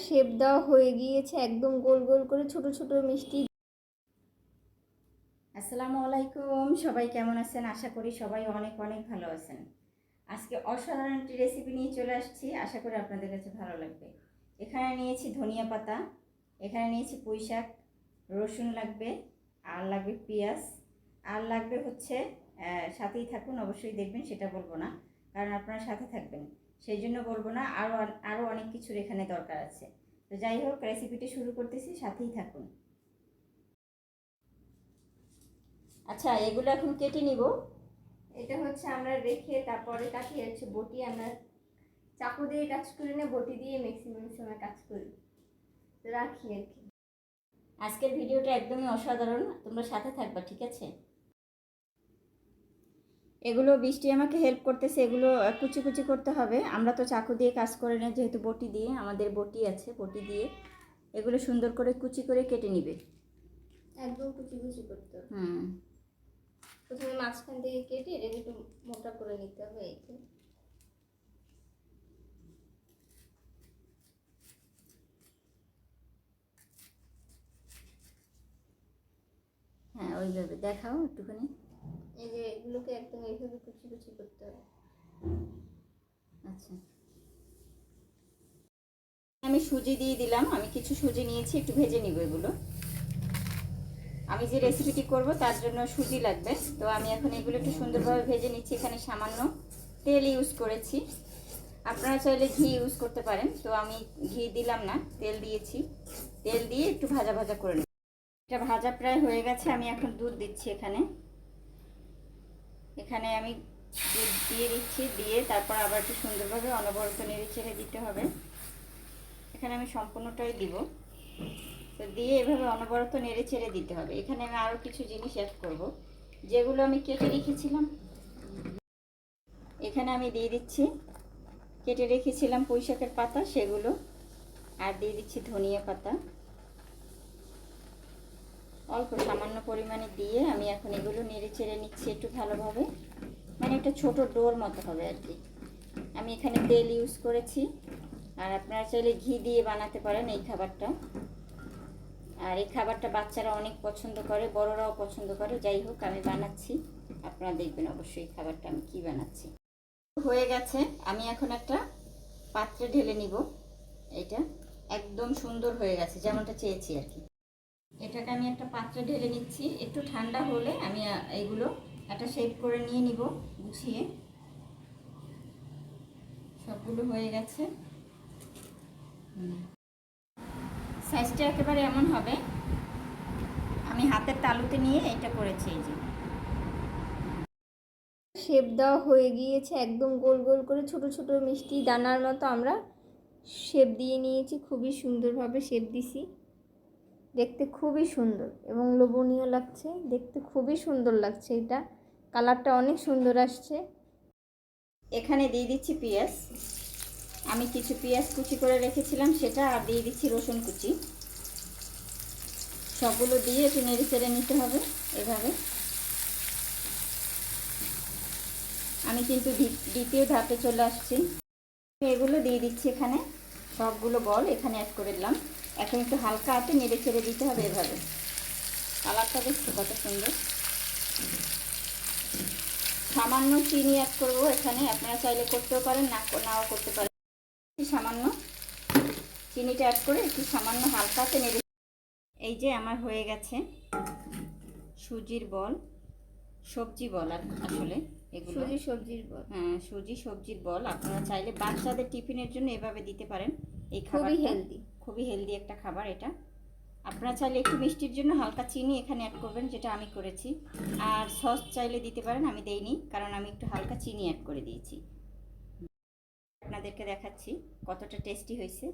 Shape দেওয়া হয়ে গিয়েছে, একদম গোল গোল করে ছোট ছোট মিষ্টি। আসসালামু আলাইকুম, সবাই কেমন আছেন? আশা করি সবাই অনেক অনেক ভালো আছেন। আজকে অসাধারণ একটি রেসিপি নিয়ে চলে আসছি, আশা করি আপনাদের কাছে ভালো লাগবে। এখানে নিয়েছি ধনিয়া পাতা, এখানে নিয়েছি পুঁই শাক, রসুন লাগবে, আর লাগবে পেঁয়াজ, আর লাগবে হচ্ছে সাথেই থাকুন, অবশ্যই দেখবেন, সেটা বলবো না কারণ আপনারা সাথে থাকবেন, সেই জন্য বলবো না। আরও অনেক কিছুর এখানে দরকার আছে। তো যাই হোক, রেসিপিটি শুরু করতেছি, সাথেই থাকুন। আচ্ছা, এগুলো এখন কেটে নিব। এটা হচ্ছে আমরা রেখে তারপরে কাটি, হচ্ছে বটি। আমরা চাকু দিয়ে কাজ করি না, বটি দিয়ে ম্যাক্সিমাম সময় কাজ করি, রাখি আর কি। আজকের ভিডিওটা একদমই অসাধারণ, তোমরা সাথে থাকবা, ঠিক আছে? এগুলো বৃষ্টি আমাকে হেল্প করতেছে, এগুলো কুচি কুচি করতে হবে। আমরা তো চাকু দিয়ে কাজ করে না, যেহেতু বটি দিয়ে, আমাদের বটি আছে, বটি দিয়ে এগুলো সুন্দর করে কুচি করে কেটে নিবে। একদম কুচি কুচি করতে হবে। প্রথমে মাঝখান থেকে কেটে এটা একটু মোটা করে নিতে হবে। এই তো হ্যাঁ, ওইভাবে দেখাও একটুখানি। এই যে এগুলোকে একদম এইভাবে কুচি কুচি করতে হবে। আচ্ছা, আমি সুজি দিয়ে দিলাম, আমি কিছু সুজি নিয়েছি, একটু ভেজে নিব এগুলো। আমি যে রেসিপিটি করব তার জন্য সুজি লাগবে, তো আমি এখন এগুলো একটু সুন্দরভাবে ভেজে নিচ্ছি। এখানে সামান্য তেল ইউজ করেছি, আপনারা চাইলে ঘি ইউজ করতে পারেন, তো আমি ঘি দিলাম না, তেল দিয়েছি। তেল দিয়ে একটু ভাজা ভাজা করে নিই। এটা ভাজা প্রায় হয়ে গেছে, আমি এখন দুধ দিচ্ছি। এখানে আমি দুধ দিয়ে দিচ্ছি, দিয়ে তারপর আবার একটু সুন্দরভাবে অনবরত নেড়ে ছেড়ে দিতে হবে। এখানে আমি সম্পূর্ণটাই দিব, তো দিয়ে এভাবে অনবরত নেড়ে ছেড়ে দিতে হবে। এখানে আমি আরও কিছু জিনিস অ্যাড করব, যেগুলো আমি কেটে রেখেছিলাম। এখানে আমি দিয়ে দিচ্ছি কেটে রেখেছিলাম পুঁই শাকের পাতা, সেগুলো, আর দিয়ে দিচ্ছি ধনিয়া পাতা অল্প সামান্য পরিমাণে দিয়ে আমি এখন এগুলো নেড়ে চেড়ে নিচ্ছি একটু ভালোভাবে, মানে একটা ছোট ডোর মতো হবে আর কি। আমি এখানে তেল ইউজ করেছি, আর আপনারা চাইলে ঘি দিয়ে বানাতে পারেন এই খাবারটা। আর এই খাবারটা বাচ্চারা অনেক পছন্দ করে, বড়রাও পছন্দ করে। যাই হোক, আমি বানাচ্ছি, আপনারা দেখবেন অবশ্যই খাবারটা আমি কি বানাচ্ছি। হয়ে গেছে, আমি এখন একটা পাত্রে ঢেলে নিব। এটা একদম সুন্দর হয়ে গেছে, যেমনটা চেয়েছি আর কি। এটাকে আমি একটা পাত্রে ঢেলে নিচ্ছি, একটু ঠান্ডা হলে আমি এইগুলো একটা শেপ করে নিয়ে নিব গুছিয়ে। সবগুলো হয়ে গেছে। সাইজটা একেবারে এমন হবে, আমি হাতের তালুতে নিয়ে এটা করেছি। এই যে শেপ দেওয়া হয়ে গিয়েছে, একদম গোল গোল করে ছোট ছোট মিষ্টি দানার মতো আমরা শেপ দিয়ে নিয়েছি। খুবই সুন্দরভাবে শেপ দিছি, দেখতে খুবই সুন্দর এবং লোভনীয় লাগছে, দেখতে খুবই সুন্দর লাগছে। এটা কালারটা অনেক সুন্দর আসছে। এখানে দিয়ে দিচ্ছি পেঁয়াজ, আমি কিছু পেঁয়াজ কুচি করে রেখেছিলাম সেটা, আর দিয়ে দিচ্ছি রসুন কুচি। সবগুলো দিয়ে একটু নেড়ে চেড়ে নিতে হবে এভাবে। আমি কিন্তু দ্বিতীয় ধাপে চলে আসছি। এগুলো দিয়ে দিচ্ছি এখানে, সবগুলো বল এখানে অ্যাড করে দিলাম। এখন একটু হালকা হাতে নেড়ে চেড়ে দিতে হবে এভাবে। কালারটা দেখছি কত সুন্দর। সামান্য চিনি অ্যাড করবো এখানে, আপনারা চাইলে করতেও পারেন, নাও করতে পারেন। সামান্য চিনিটা অ্যাড করে একটু সামান্য হালকা হাতে নেড়ে। এই যে আমার হয়ে গেছে সুজির বল, সবজি বল, আর আসলে এগুলো সবজির বল। হ্যাঁ, সুজি সবজির বল। আপনারা চাইলে বাচ্চাদের টিফিনের জন্য এভাবে দিতে পারেন। এই খুবই খাবারটা হেলদি, খুবই হেলদি একটা খাবার এটা। আপনারা চাইলে একটু মিষ্টির জন্য হালকা চিনি এখানে অ্যাড করবেন, যেটা আমি করেছি। আর সস চাইলে দিতে পারেন, আমি দেইনি কারণ আমি একটু হালকা চিনি অ্যাড করে দিয়েছি। আপনাদেরকে দেখাচ্ছি কতটা টেস্টি হয়েছে।